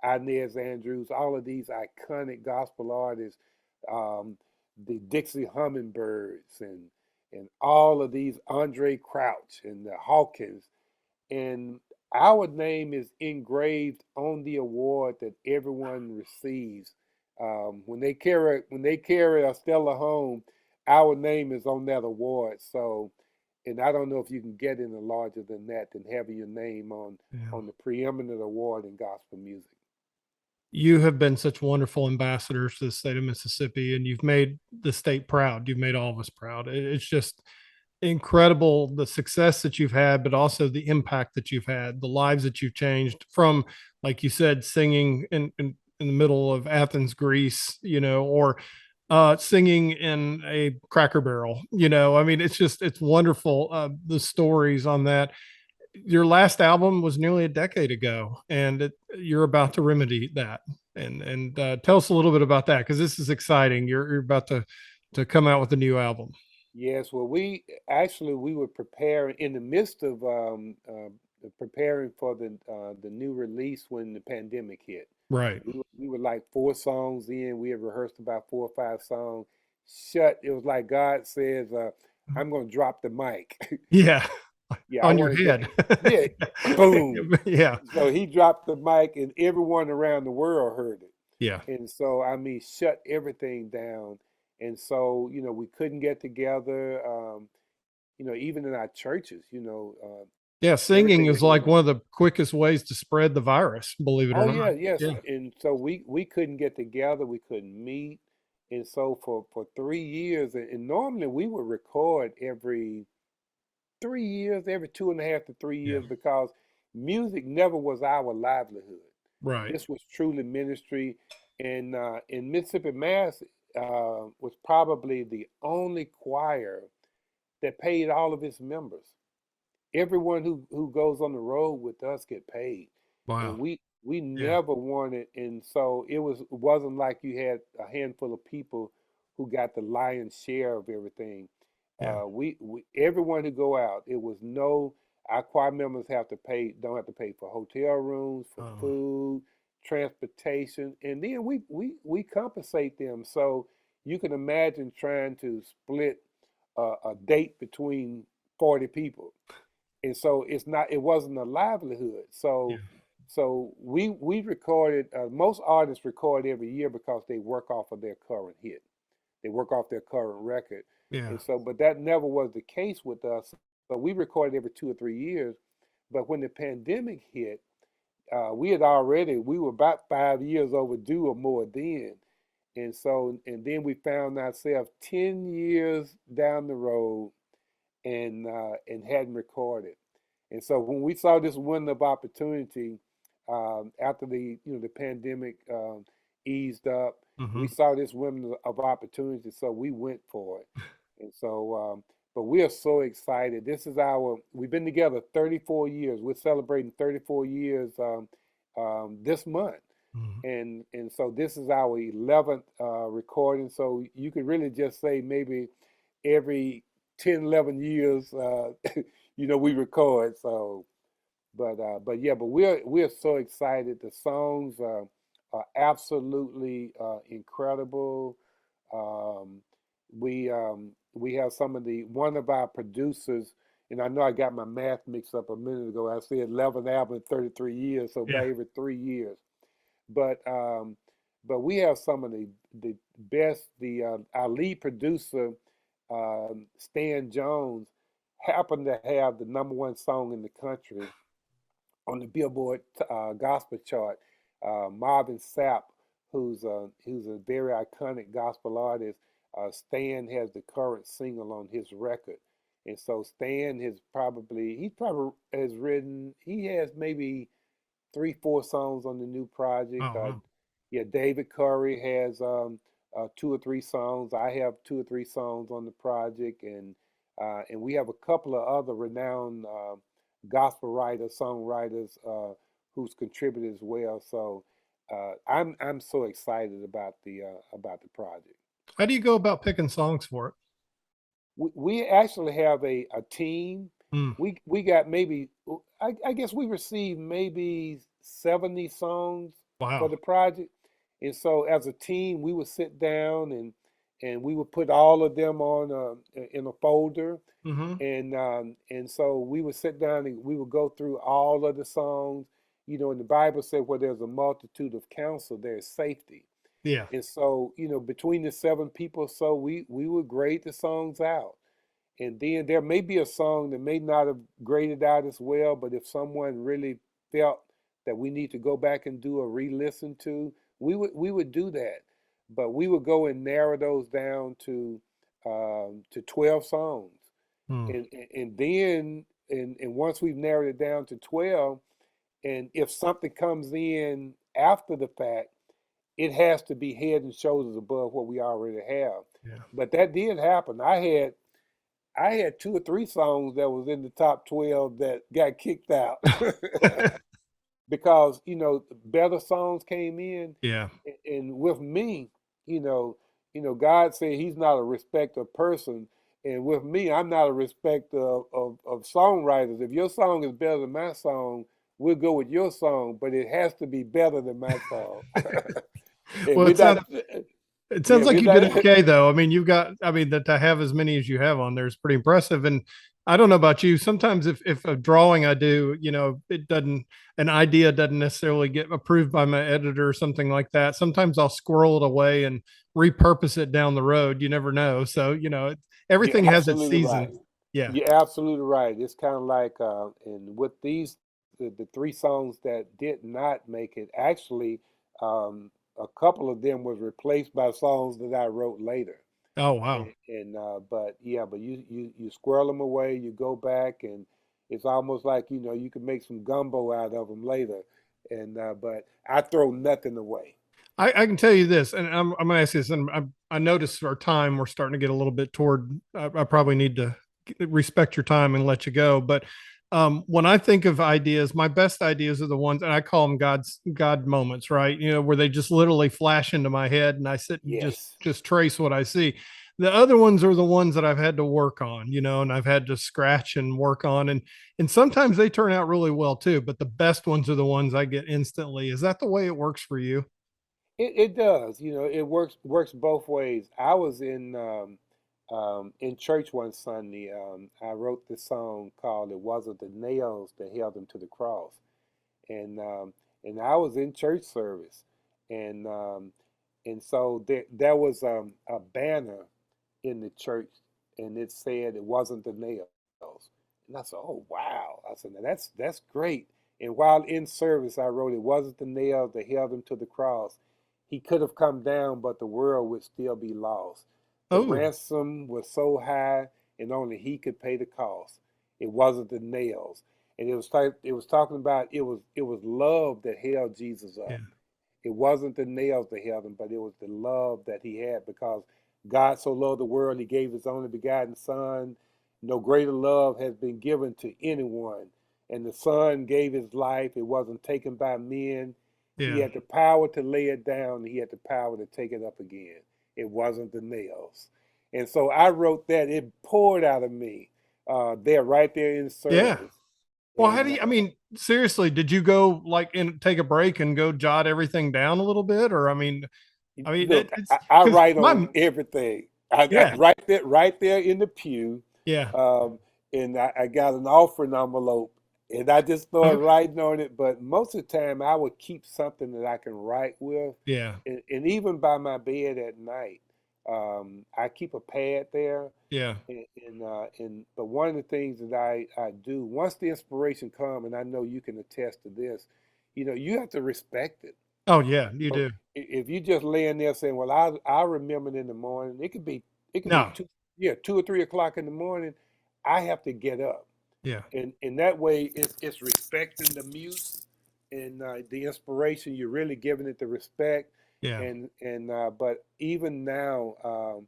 Inez Andrews, all of these iconic gospel artists, um, the Dixie Hummingbirds, and all of these Andre Crouch and the Hawkins, and our name is engraved on the award that everyone receives. When they carry a Stella home, our name is on that award. So, and I don't know if you can get any larger than that, than having your name Yeah. on the preeminent award in gospel music. You have been such wonderful ambassadors to the state of Mississippi, and you've made the state proud. You've made all of us proud. It's just incredible the success that you've had, but also the impact that you've had, the lives that you've changed from, like you said, singing in the middle of Athens, Greece, or singing in a Cracker Barrel. I mean, it's wonderful. The stories on that. Your last album was nearly a decade ago, and you're about to remedy that. And tell us a little bit about that, because this is exciting. You're about to come out with a new album. Yes, well, we were preparing in the midst of preparing for the new release when the pandemic hit. Right. We were like 4 songs in. We had rehearsed about 4 or 5 songs. It was like God says, "I'm going to drop the mic." Yeah. Yeah, I On your want to go. head. Yeah, boom. Yeah. So he dropped the mic, and everyone around the world heard it. Yeah. And so, I mean, shut everything down. And so, we couldn't get together. Even in our churches, Yeah. Singing everything was is like going. one of the quickest ways to spread the virus, believe it or Oh not. yeah, yes. Yeah. And so we couldn't get together. We couldn't meet. And so for 3 years, and normally we would record every 3 years, every 2.5 to 3 years, Yeah. because music never was our livelihood. Right. This was truly ministry, and in Mississippi Mass was probably the only choir that paid all of its members. Everyone who goes on the road with us get paid, and Wow. we Yeah. never wanted. And so it wasn't like you had a handful of people who got the lion's share of everything. Yeah. We everyone who go out, it was no, our choir members don't have to pay for hotel rooms, for Oh, food, transportation, and then we compensate them. So you can imagine trying to split a date between 40 people, and so it wasn't a livelihood. yeah. So we recorded, most artists record every year because they work off of their current hit, they work off their current record. Yeah. And so, but that never was the case with us. So we recorded every 2 or 3 years. But when the pandemic hit, we were about 5 years overdue or more then. And so, and then we found ourselves 10 years down the road, and hadn't recorded. And so when we saw this window of opportunity, after the pandemic eased up, we Hmm. saw this window of opportunity, so we went for it. And so, but we are so excited. We've been together 34 years. We're celebrating 34 years this month. Hmm. And so this is our 11th recording. So you could really just say maybe every 10, 11 years, we record. So, but yeah, but we're so excited. The songs are absolutely incredible. Um, we have one of our producers, and I know I got my math mixed up a minute ago. I said 11 albums in 33 years, so about Yeah. every 3 years. But we have some of the best. Our lead producer, Stan Jones, happened to have the #1 song in the country on the Billboard gospel chart. Marvin Sapp, who's a very iconic gospel artist, Stan has the current single on his record. And so Stan he probably has written, he has maybe 3, 4 songs on the new project. Oh, wow. Yeah, David Curry has 2 or 3 songs. I have 2 or 3 songs on the project, and we have a couple of other renowned gospel writers, songwriters, who's contributed as well. So I'm so excited about the project. How do you go about picking songs for it? We actually have a team, Mm. We got maybe, I guess we received maybe 70 songs for Wow. the project. And so as a team, we would sit down and we would put all of them on in a folder. Hmm. And so we would sit down and we would go through all of the songs. You know, and the Bible said where there's a multitude of counsel, there's safety. Yeah. And so, you know, between the 7 people or so, we would grade the songs out. And then there may be a song that may not have graded out as well, but if someone really felt that we need to go back and do a re-listen to, we would do that. But we would go and narrow those down to 12 songs. Mm. And then and once we've narrowed it down to 12, and if something comes in after the fact, it has to be head and shoulders above what we already have. Yeah. But that did happen. I had 2 or 3 songs that was in the top 12 that got kicked out because better songs came in, Yeah. and with me, God said He's not a respecter of person, and with me, I'm not a respecter of songwriters. If your song is better than my song, we'll go with your song, but it has to be better than my song. And Well, we're not, it yeah, sounds like we're you did not. okay though. I mean, I mean, that to have as many as you have on there is pretty impressive. And I don't know about you. Sometimes if a drawing I do, an idea doesn't necessarily get approved by my editor or something like that. Sometimes I'll squirrel it away and repurpose it down the road. You never know. So, You're everything has its absolutely right. season. Yeah. You're absolutely right. It's kind of like, and with the 3 songs that did not make it, actually, a couple of them was replaced by songs that I wrote later. Oh, wow. But yeah, but you squirrel them away, you go back, and it's almost like you can make some gumbo out of them later. But I throw nothing away. I can tell you this, and I'm going to ask you this, and I notice our time, we're starting to get a little bit toward, I probably need to respect your time and let you go. But when I think of ideas, my best ideas are the ones, and I call them God moments, right? Where they just literally flash into my head, and I sit and just Yes. just trace what I see. The other ones are the ones that I've had to work on, and I've had to scratch and work on, and sometimes they turn out really well too. But the best ones are the ones I get instantly. Is that the way it works for you? It does. It works both ways. I was in church one Sunday. I wrote this song called "It Wasn't the Nails That Held Him to the Cross," and I was in church service, and so there was a banner in the church, and it said it wasn't the nails, and I said, "Oh wow!" I said, "Now that's great." And while in service, I wrote, "It wasn't the nails that held him to the cross. He could have come down, but the world would still be lost. The Oh, ransom was so high, and only he could pay the cost. It wasn't the nails." And it was talking about it was love that held Jesus yeah, up. It wasn't the nails that held him, but it was the love that he had, because God so loved the world, he gave his only begotten Son. No greater love has been given to anyone. And the Son gave his life. It wasn't taken by men. He yeah. had the power to lay it down. He had the power to take it up again. It wasn't the nails. And so I wrote that. It poured out of me there, right there in Yeah. service. Well, how do And you, I mean, seriously, did you go like and take a break and go jot everything down a little bit? Or, look, it's I because write on everything. I yeah, right there in the pew, yeah. um, and I got an offering envelope, and I just started Uh-huh. writing on it. But most of the time, I would keep something that I can write with, Yeah, and even by my bed at night, I keep a pad there. yeah. And but one of the things that I do once the inspiration comes, and I know you can attest to this, you have to respect it. Oh, yeah, you So do. if you just laying there saying, "Well, I'll remember it in the morning," it could be No, 2 or 3 o'clock in the morning. I have to get up, yeah, and that way it's respecting the muse and the inspiration. You're really giving it the respect, yeah. but even now,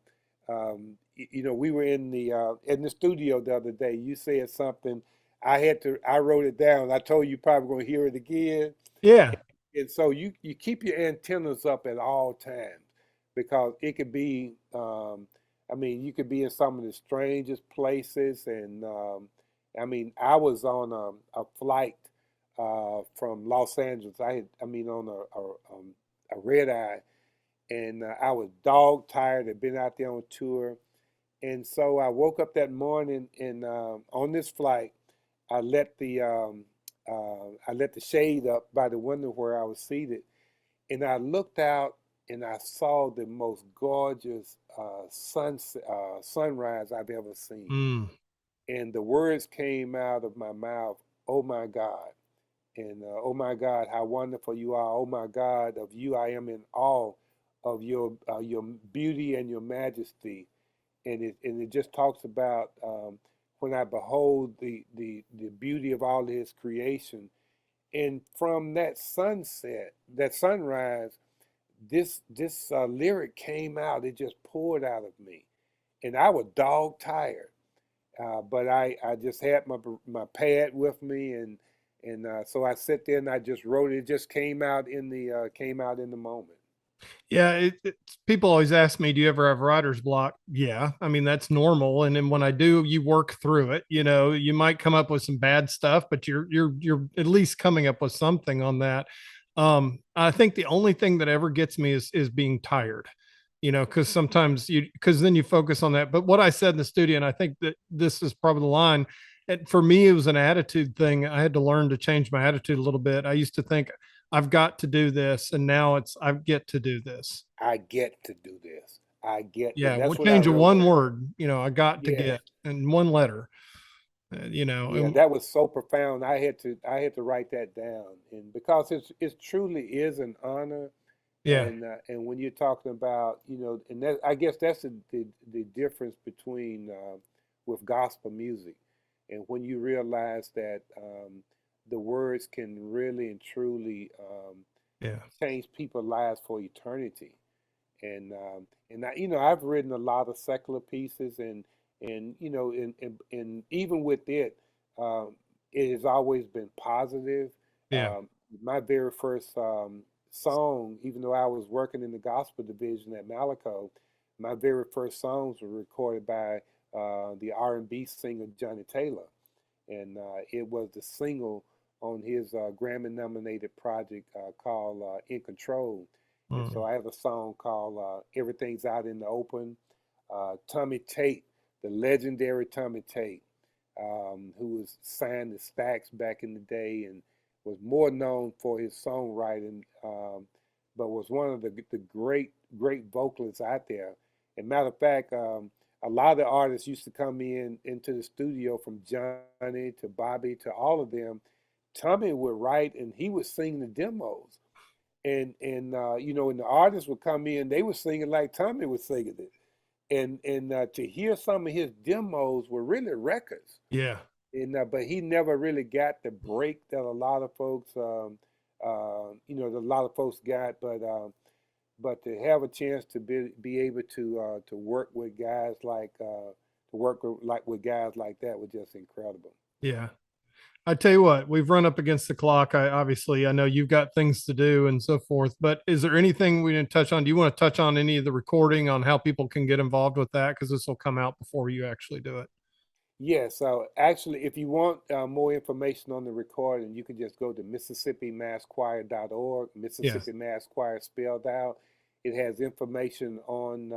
we were in the studio the other day. You said something. I wrote it down. I told you probably going to hear it again. Yeah. And so you keep your antennas up at all times, because it could be, I mean, you could be in some of the strangest places, I mean, I was on a flight from Los Angeles. On a red eye, and I was dog tired. I'd been out there on tour, and so I woke up that morning, and on this flight, I let the I let the shade up by the window where I was seated, and I looked out and I saw the most gorgeous sunrise I've ever seen. Mm. And the words came out of my mouth, "Oh my God." And oh my God, how wonderful you are. Oh my God, of you I am in awe of your beauty and your majesty. And it just talks about when I behold the beauty of all his creation. And from that sunset, that sunrise, this lyric came out. It just poured out of me, and I was dog tired. But I just had my pad with me, and so I sat there and I just wrote it. It just came out in the moment. Yeah, people always ask me, "Do you ever have writer's block?" Yeah, I mean that's normal. And then when I do, you work through it. You know, you might come up with some bad stuff, but you're at least coming up with something on that. I think the only thing that ever gets me is being tired. You know, because sometimes because then you focus on that. But what I said in the studio, and I think that this is probably the line. For me, it was an attitude thing. I had to learn to change my attitude a little bit. I used to think I've got to do this, and now it's I get to do this. I get to do this. I get, Yeah, and we'll that's what I change a wrote. one word. You know, I got to Yeah, get and one letter. You know, yeah, and that was so profound. I had to write that down, and because it truly is an honor. yeah, And when you're talking about, and that, I guess that's the difference between with gospel music, and when you realize that the words can really and truly yeah, change people's lives for eternity. And I've written a lot of secular pieces, and even with it, um, it has always been positive. yeah. Um, my very first song, even though I was working in the gospel division at Malaco, my very first songs were recorded by the R&B singer Johnny Taylor, and it was the single on his Grammy-nominated project called "In Control." And Mm, so I have a song called "Everything's Out in the Open." Tommy Tate, the legendary Tommy Tate, who was signed to Stax back in the day and was more known for his songwriting, but was one of the great vocalists out there. And matter of fact, a lot of the artists used to come into the studio, from Johnny to Bobby to all of them. Tommy would write and he would sing the demos, and the artists would come in, they were singing like Tommy was singing it, and to hear some of his demos were really records, yeah, and but he never really got the break that a lot of folks got, but to have a chance to be able to work with guys with guys like that was just incredible. yeah. I tell you what, we've run up against the clock. I know you've got things to do and so forth, but is there anything we didn't touch on? Do you want to touch on any of the recording on how people can get involved with that? Because this will come out before you actually do it. Yeah, so actually, if you want more information on the recording, you can just go to MississippiMassChoir.org. Yes. Mississippi Mass Choir spelled out. It has information on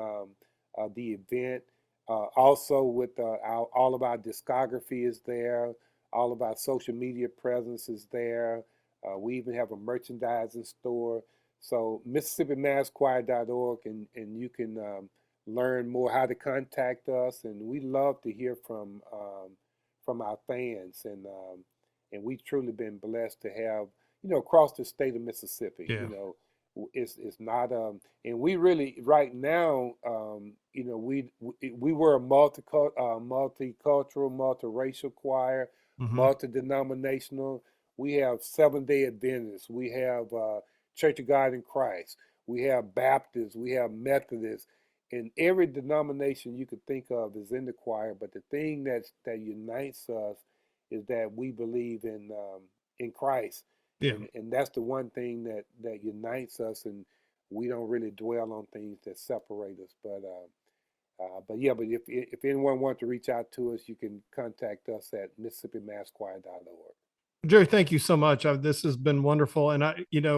the event. Also, with all of our discography is there. All of our social media presence is there. We even have a merchandising store. So MississippiMassChoir.org, and you can learn more how to contact us, and we love to hear from our fans, and we've truly been blessed to have, across the state of Mississippi. Yeah. It's not and we really right now, we were a multicultural, multiracial choir, Hmm. multi-denominational. We have Seventh-day Adventists, we have Church of God in Christ, we have Baptists, we have Methodists, and every denomination you could think of is in the choir. But the thing that unites us is that we believe in Christ, Yeah. and that's the one thing that unites us, and we don't really dwell on things that separate us. But But yeah, but if anyone wants to reach out to us, you can contact us at MississippiMassChoir.org. Jerry, thank you so much. This has been wonderful. And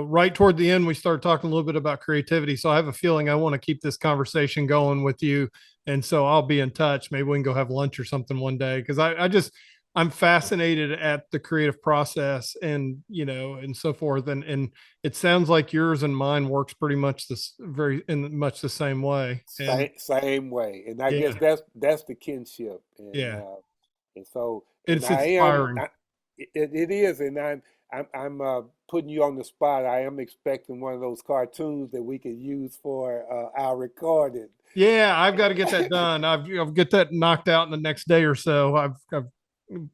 right toward the end, we started talking a little bit about creativity. So I have a feeling I want to keep this conversation going with you. And so I'll be in touch. Maybe we can go have lunch or something one day. Cause I'm fascinated at the creative process and, and so forth. And it sounds like yours and mine works pretty much in much the same way. And same way. And I yeah, guess that's the kinship. And, yeah, and so, it's and inspiring. It is, and I'm putting you on the spot. I am expecting one of those cartoons that we can use for our recording. Yeah, I've got to get that done. I'll get that knocked out in the next day or so.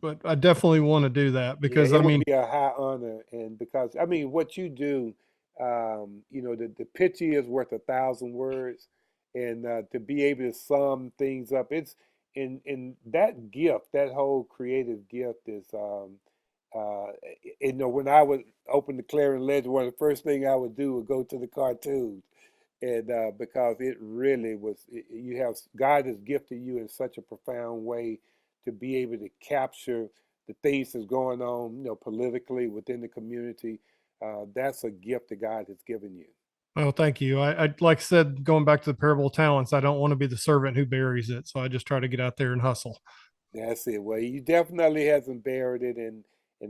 But I definitely want to do that because it would be a high honor, and because what you do, the picture is worth 1,000 words, and to be able to sum things up, it's in that gift, that whole creative gift is. When I would open the Clarion Ledger, one of the first things I would do would go to the cartoons, and because it really was, God has gifted you in such a profound way to be able to capture the things that's going on, politically within the community. That's a gift that God has given you. Well, thank you. I like I said, going back to the parable of talents, I don't want to be the servant who buries it. So I just try to get out there and hustle. That's it. Well, you definitely hasn't buried it, and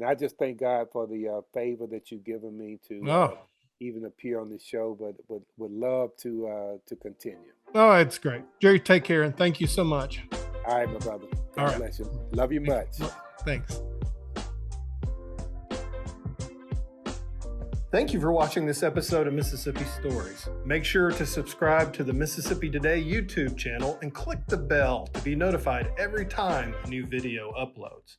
I just thank God for the favor that you've given me to even appear on this show, but would love to continue. Oh, it's great. Jerry, take care, and thank you so much. All right, my brother. God bless you. Love you much. Thanks. Thank you for watching this episode of Mississippi Stories. Make sure to subscribe to the Mississippi Today YouTube channel and click the bell to be notified every time a new video uploads.